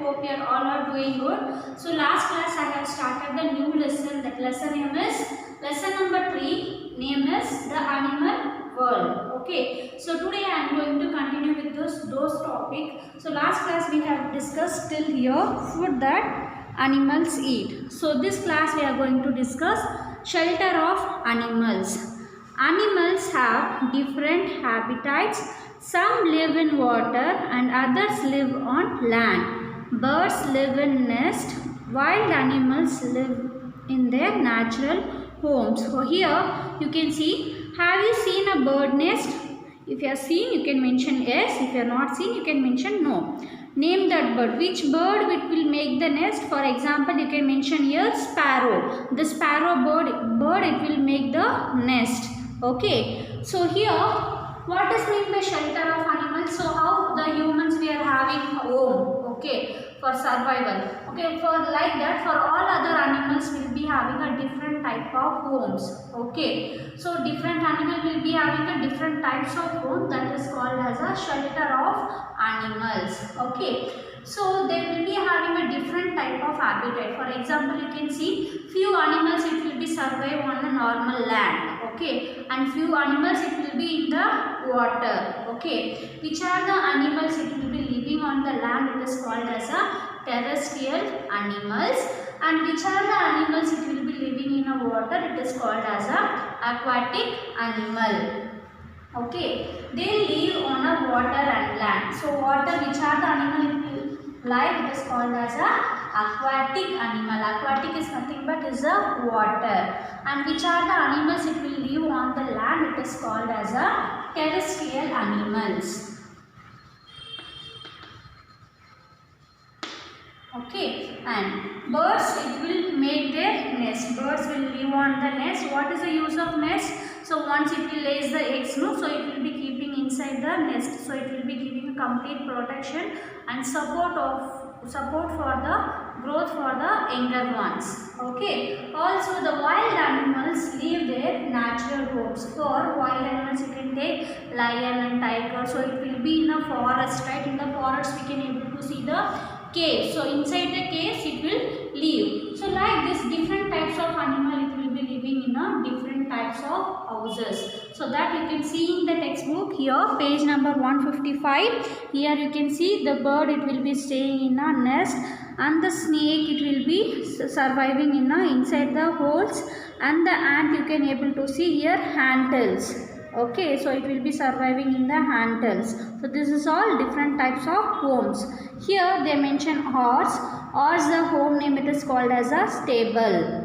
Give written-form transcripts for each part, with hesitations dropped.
Hope you are all are doing good. So last class I have started the new lesson. That lesson name is lesson number 3. Name is the animal world. Okay. So today I am going to continue with those topic. So last class we have discussed till here food that animals eat. So this class we are going to discuss shelter of animals. Animals have different habitats. Some live in water and others live on land. Birds live in nests. Wild animals live in their natural homes. So here you can see, have you seen a bird nest? If you have seen, you can mention yes. If you have not seen, you can mention no. Name that bird. Which bird will make the nest? For example, you can mention here sparrow. The sparrow bird it will make the nest. Okay. So here what is meant by shelter of animals? So how the humans we are having home, okay, for survival. Okay, for like that, for all other animals will be having a different type of homes. Okay, so different animal will be having a different types of home, that is called as a shelter of animals. Okay, so they will be having a different type of habitat. For example, you can see few animals it will be survive on a normal land. Okay, and few animals it will be in the water. Okay, which are the animals it will be living on the land? It is called as a terrestrial animals. And which are the animals it will be living in a water? It is called as a aquatic animal. Okay, they live on a water and land. So water, which are the animal it will live? It is called as a aquatic animal. Aquatic is nothing but is a water. And which are the animals it will live on the land? It is called as a terrestrial animals. Okay, and birds it will make their nest. Birds will live on the nest. What is the use of nest? So once it will lays the eggs, no, so it will be keeping inside the nest. So it will be giving complete protection and support for the growth for the younger ones. Okay. Also the wild animals leave their natural homes. For wild animals you can take lion and tiger. So it will be in a forest, right? In the forest we can able to see the cave. So inside the caves it will live. So like this different types of animal it will be living in a different types of houses. So that you can see in the textbook here, page number 155. Here you can see the bird it will be staying in a nest, and the snake it will be surviving in a inside the holes, and the ant you can able to see here handles. Okay, so it will be surviving in the handles. So this is all different types of homes. Here they mention horse. Horse the home name it is called as a stable.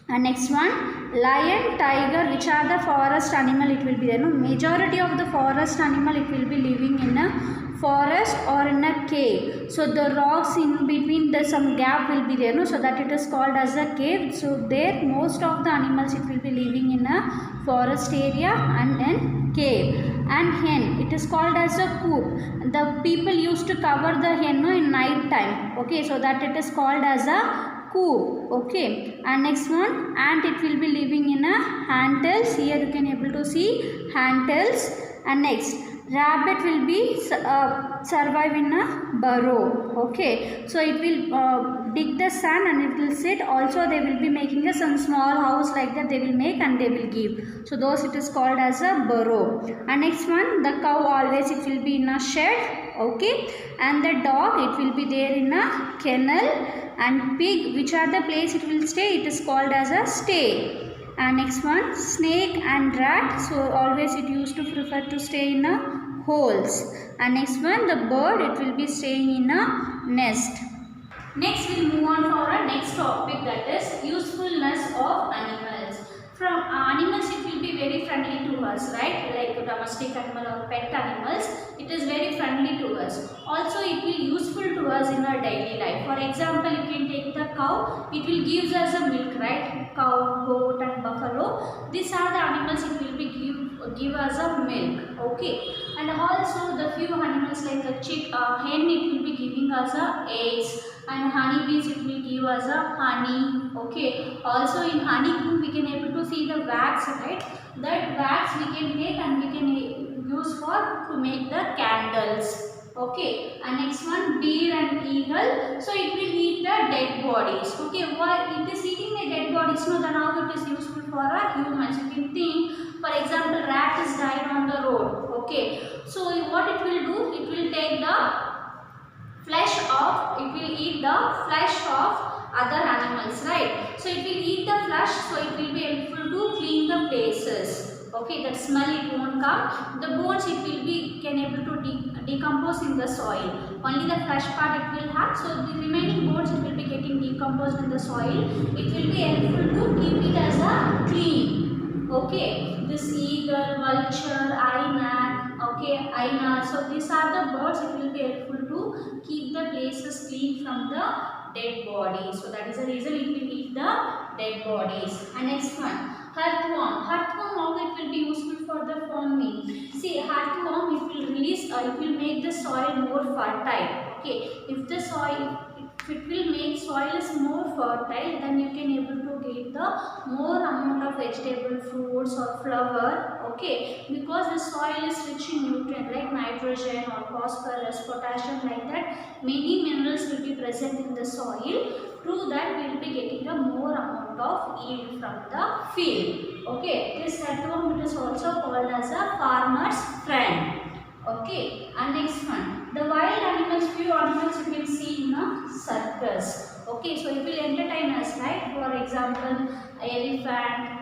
And next one, lion, tiger, which are the forest animal it will be there. No, majority of the forest animal it will be living in a forest or in a cave. So the rocks in between the some gap will be there. No, so that it is called as a cave. So there most of the animals it will be living in a forest area and in cave. And hen, it is called as a coop. The people used to cover the hen, no, in night time. Okay, so that it is called as a coop. Okay, and next one, ant it will be living in a handles. Here you can able to see handles. And next, rabbit will be survive in a burrow. Okay, so it will dig the sand and it will sit. Also they will be making some small house like that they will make and they will give. So those it is called as a burrow. And next one, the cow always it will be in a shed. Okay, and the dog it will be there in a kennel. And pig, which are the place it will stay, it is called as a stay. And next one, snake and rat, so always it used to prefer to stay in a holes. And next one, the bird it will be staying in a nest. Next we'll move on for our next topic, that is usefulness of animals. From animals it will be very friendly to us, right? Like domestic animal or pet animals, it is very friendly to us. Also it will useful to us in our daily life. For example, you can take the cow, it will gives us a milk, right? Cow, goat and buffalo, these are the animals it will be give us a milk. Okay, and also the few animals like the hen it will be giving us a eggs, and honeybees it will give us a honey. Okay, also in honeycomb we can able to see the wax, right? That wax we can take and we can use for to make the candles. Okay, and next one, deer and eagle eagle, so it will eat the dead bodies. Okay, why it is eating the dead bodies? No, then how it is useful for a humans? You can think, for example, rat is died on the road. Okay, so what it will do? It will take the flesh of, it will eat the flesh of other animals, right? So it will eat the flesh, so it will be helpful to clean the places. Okay, that smell it won't come. The bones it will be can able to decompose in the soil. Only the flesh part it will have. So the remaining bones it will be getting decomposed in the soil. It will be helpful to keep it as a clean. Okay, this eagle, vulture, hyena, okay, hyena. So these are the birds. It will be helpful to keep the places clean from the dead bodies. So that is the reason it will eat the dead bodies. And next one. Earthworm. Earthworm, how it will be useful for the farming? See, earthworm, it will release, it will make the soil more fertile. Okay, if the soil, if it will make soil is more fertile, then you can able to get the more amount of vegetable, fruits or flower. Okay, because the soil is rich in nutrient like nitrogen or phosphorus, potassium, like that. Many minerals will be present in the soil. Through that we will be getting a more amount of yield from the field. Okay, this earthworm it is also called as a farmer's friend. Okay, and next one, the wild animals, few animals you can see in a circus. Okay, so it will entertain us, right? For example, elephant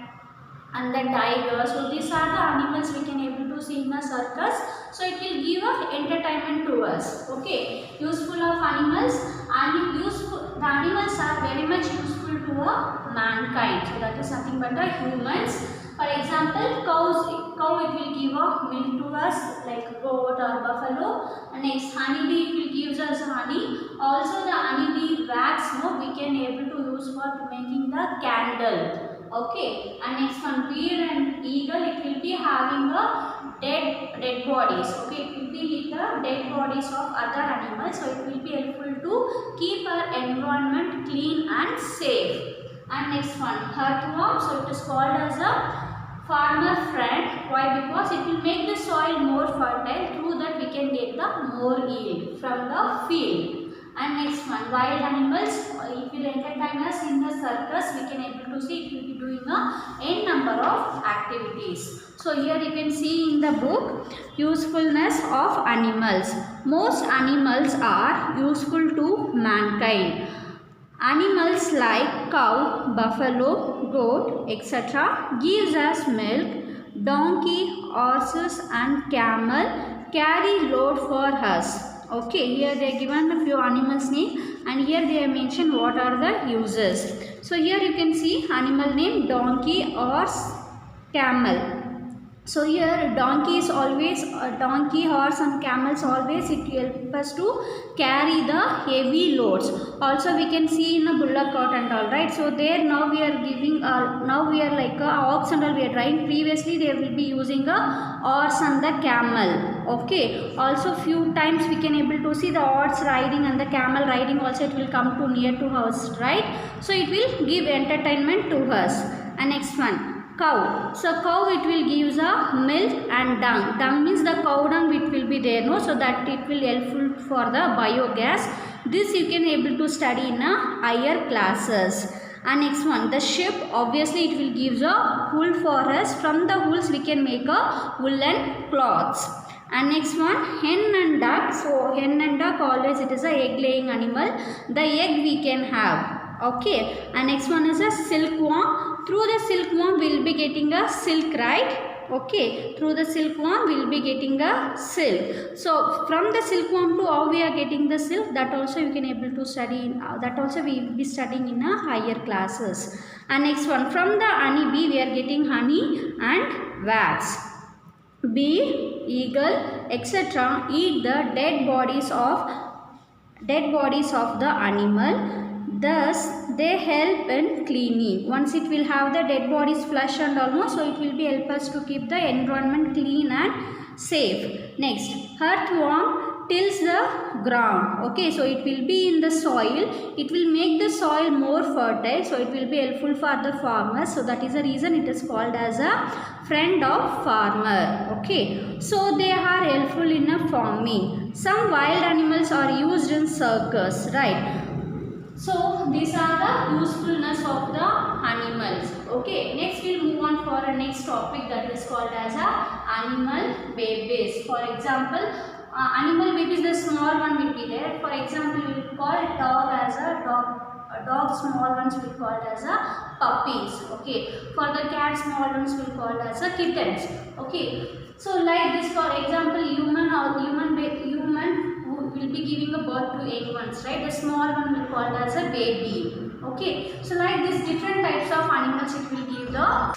and the tiger. So these are the animals we can able to see in a circus. So it will give a entertainment to us. Okay, useful of animals, and useful. The animals are very much useful to a mankind. So that is nothing but the humans. For example, cow it will give a milk to us like goat or buffalo. And next, honeybee it will gives us honey. Also the honeybee wax, no, we can able to use for making the candle. Okay, and next one, deer and eagle, it will be having a dead bodies. Okay, it will be the dead bodies of other animals, so it will be helpful to keep our environment clean and safe. And next one, earthworm, so it is called as a farmer friend. Why? Because it will make the soil more fertile. Through that we can get the more yield from the field. And next one, wild animals, it will entertain us in the circus. We can able to see it will be doing a n number of activities. So here you can see in the book, usefulness of animals. Most animals are useful to mankind. Animals like cow, buffalo, goat, etc. gives us milk. Donkey, horses and camel carry load for us. Okay, here they are given a few animals name, and here they have mentioned what are the uses. So here you can see animal name donkey, horse, camel. So here donkey is always donkey, horse and camels always it helps us to carry the heavy loads. Also we can see in a bullock cart and all, right. So there now we are giving now we are like a ox and all we are trying. Previously they will be using a horse and the camel. Okay. Also few times we can able to see the horse riding and the camel riding also it will come to near to us, right. So it will give entertainment to us. And next one, cow. So cow it will gives a milk and dung. Dung means the cow dung it will be there, no, so that it will helpful for the biogas. This you can able to study in a higher classes. And next one, the sheep, obviously it will gives a wool for us. From the wools we can make a woolen cloths. And next one, hen and duck. So hen and duck always it is a egg laying animal. The egg we can have. Okay, and next one is a silkworm. Through the silkworm we will be getting a silk, right? Okay, through the silkworm we will be getting a silk. So from the silkworm to how we are getting the silk, that also you can able to study in, that also we will be studying in a higher classes. And next one, from the honeybee we are getting honey and wax. Bee, eagle, etc. eat the dead bodies of the animal. Thus, they help in cleaning. Once it will have the dead bodies flush and almost, so it will be help us to keep the environment clean and safe. Next, earthworm tills the ground. Okay, so it will be in the soil, it will make the soil more fertile, so it will be helpful for the farmers. So that is the reason it is called as a friend of farmer. Okay, so they are helpful in a farming. Some wild animals are used in circus, right? So these are the usefulness of the animals. Okay, next we'll move on for a next topic that is called as a animal babies. For example, animal babies, the small one will be there. For example, we will call dog as a dog. Dog small ones will call as a puppies. Okay, for the cat small ones will call as a kittens. Okay, so like this, for example, human will be giving a birth to eight ones, right? The small one will called as a baby. Okay, so like this different types of animals it will give the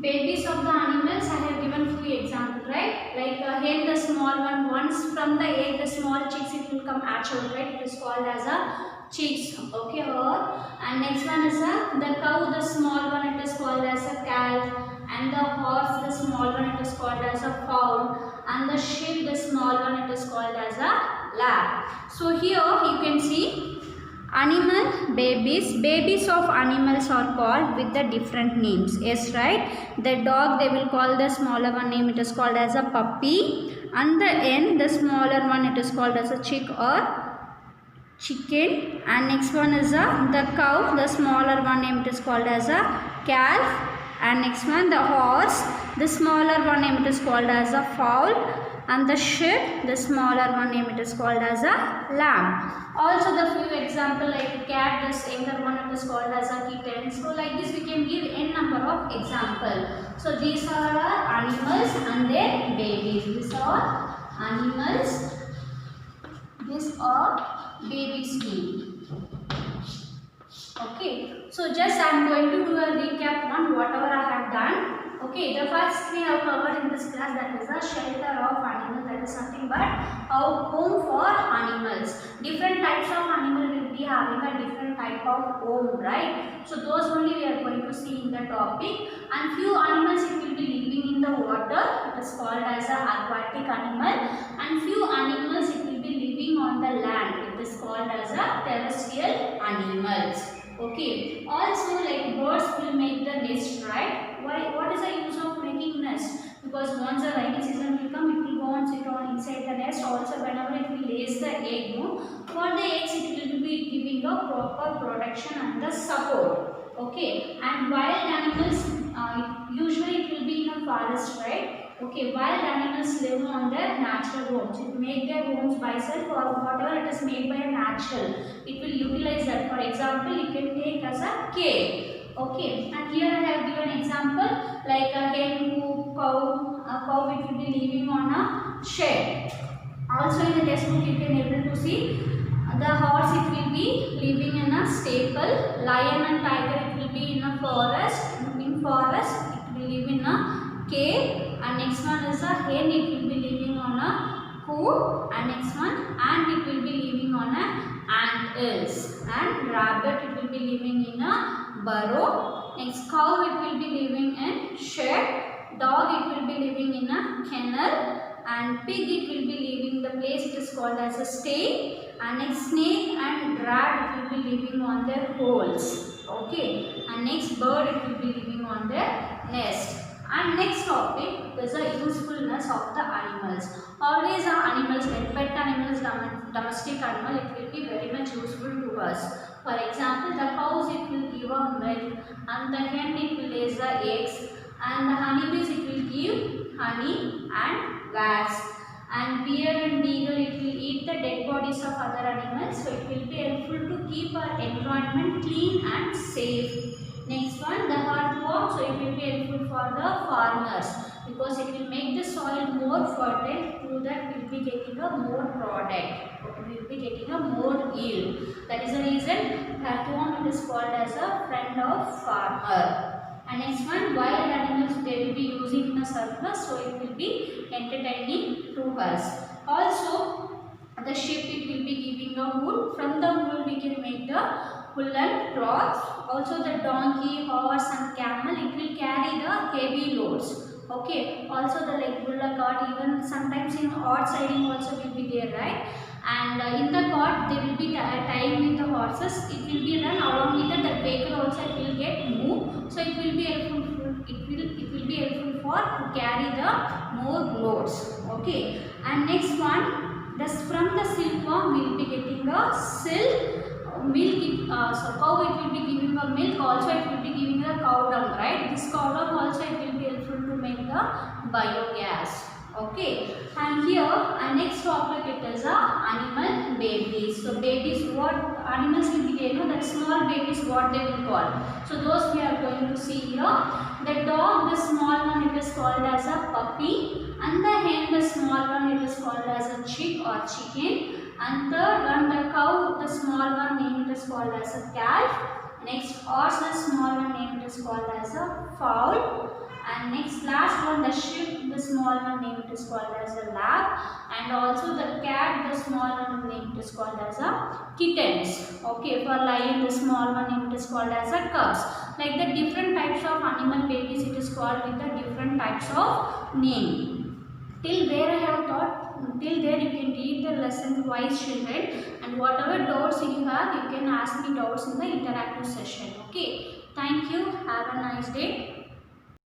babies of the animals. I have given few examples, right? Like hen, the small one, once from the egg the small chicks it will come hatched, right? It is called as a chicks. Okay, and next one is the cow, the small one, it is called as a calf, and the horse, the small one, it is called as a fowl, and the sheep, the small one, it is called as a lamb. So here you can see animal babies of animals are called with the different names. Yes, right? The dog, they will call the smaller one name, it is called as a puppy, and the hen, the smaller one, it is called as a chick or chicken, and next one is the cow, the smaller one name, it is called as a calf, and next one the horse, the smaller one name, it is called as a fowl, and the sheep, the smaller one name, it is called as a lamb. Also the few example like cat, this younger one, it is called as a kitten. So like this we can give n number of example. So these are our animals and their babies. These are animals, these are babies name. Okay, so just I am going to do a recap on whatever I have done. Okay, the first we have covered in this class, that is a shelter of animals, that is nothing but a home for animals. Different types of animal will be having a different type of home, right? So those only we are going to see in the topic. And few animals it will be living in the water, it is called as a aquatic animal, and few animals it will be living on the land, it is called as a terrestrial animals. Okay, also like birds will make the nest, right? Why? What is the use of making nest? Because once the rainy season will come, it will go and sit on inside the nest. Also, whenever it will lays the egg, no, for the eggs it will be giving a proper protection and the support. Okay, and wild animals usually it will be in a forest, right? Okay, wild animals live on their natural homes. It make their homes by self or whatever it is made by a natural. It will utilize that. For example, you can take as a cave. Okay, and here I have given example like a hen, coop, cow. A cow it will be living on a shed. Also in the textbook you can able to see the horse it will be living in a stable. Lion and tiger it will be in a forest. In forest it will live in a cave. And next one is a hen, it will be living on a coop, and next one ant it will be living on a ant hills, and rabbit it will be living in a burrow. Next cow it will be living in shed, dog it will be living in a kennel, and pig it will be living the place it is called as a stay, and next snake and rat it will be living on their holes. Okay, and next bird it will be living on their nest. And next topic is the usefulness of the animals. Always our animals like pet animals, domestic animal, it will be very much useful to us. For example, the cows it will give a milk, and the hen it will lay the eggs, and the honeybees it will give honey and wax, and bear and beagle it will eat the dead bodies of other animals. So it will be helpful to keep our environment clean and safe. Next one, the earthworm, so it will be helpful for the farmers because it will make the soil more fertile. Through that we will be getting a more product. We will be getting a more yield. That is the reason earthworm is called as a friend of farmer. And next one, wild animals they will be using in a surplus, so it will be entertaining to us. Also, the sheep it will be giving a wool. From the wool we can make the woolen cloths. Also the donkey, horse and camel it will carry the heavy loads. Okay, also the like bulla cart, even sometimes in horse riding also will be there, right? And in the cart they will be tying with the horses. It will be run along with the vehicle also. It will get moved, so it will be helpful. It will be helpful for to carry the more loads. Okay, and next one, this from the silkworm we will be getting a silk milk. So cow it will be giving a milk. Also it will be giving a cow dung, right? This cow dung also it will be helpful to make the biogas. Okay, and here our next topic it is animal babies. So babies, what animals will be there? You know, that small babies what they will call. So those we are going to see here. The dog, the small one, it is called as a puppy, and the hen, the small one, it is called as a chick or chicken. And third one, the cow, the small one, name it is called as a calf. Next, horse, the small one, name it is called as a fowl. And next, last one, the sheep, the small one, name it is called as a lamb. And also the cat, the small one, name it is called as a kittens. Okay, for lion, the small one, name it is called as a cubs. Like the different types of animal babies, it is called with the different types of name. Till where I have taught, till there you can read the lesson twice, children, and whatever doubts you have, you can ask me doubts in the interactive session. Okay, thank you, have a nice day.